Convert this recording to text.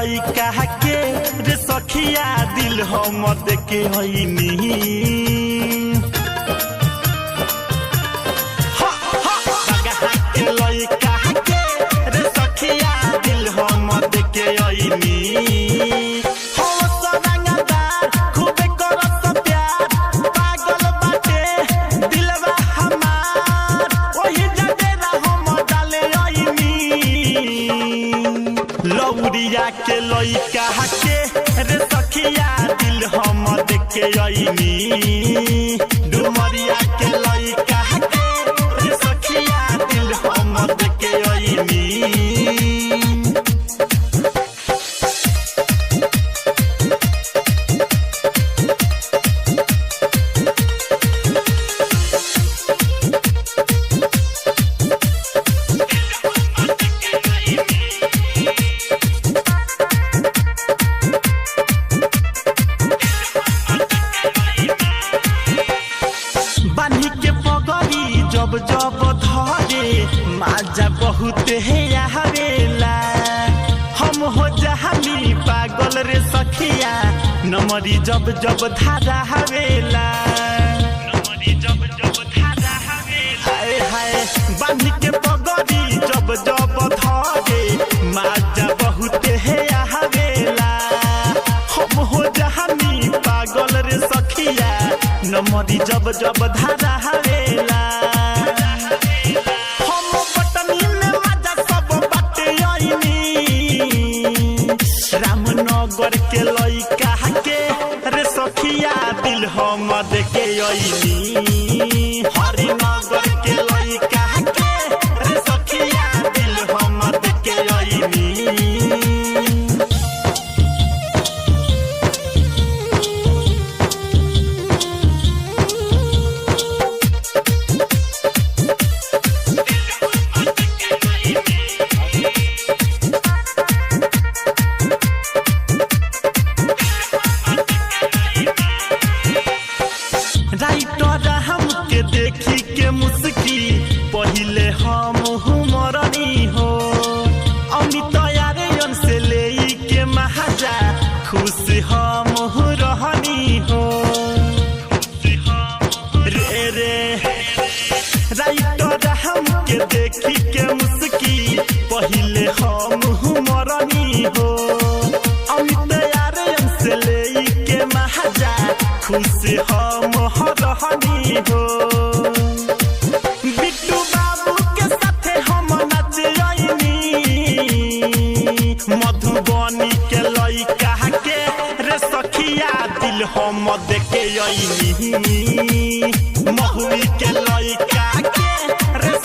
लइका के रे सखिया दिल हम देके हईनी के लइका के रे सखिया दिल हम देके हईनी लौरिया के लइका के रे सखिया दिल हम देके अइनी डुमरिया के लइका के रे सखिया दिल हम देके अइनी जब जब धरे माजा बहुत है आवेला हम हो जहानी पागल रे सखिया नमरी जब जब धारा हवेला नमरी जब जब धारा हवेला हाय हाय बांध के पगड़ी जब जब धरे माजा बहुत है आवेला हम हो जहानी पागल रे सखिया नमरी जब जब धारा हवेला रामनगर के लइका के रे सखिया दिल हम देके अइनी हरिनगर के लइका के रे सखिया दिल हम देके अइनी राइटर हमके देखी के मुस्की पहिले हम मरनी हो अमित यारे से ले के महाजा खुश हम रहनी हो रे रे राइटर हमके देखी के मुस्की पहिले हम मरनी हो अमित यारे से ले के महाजा खुश हम रहनी हो बिट्टू बाबू के साथे हम नचैनी मधुबनी के लइका के रे सखिया दिल हम देके अइनी महुई के लइका के रे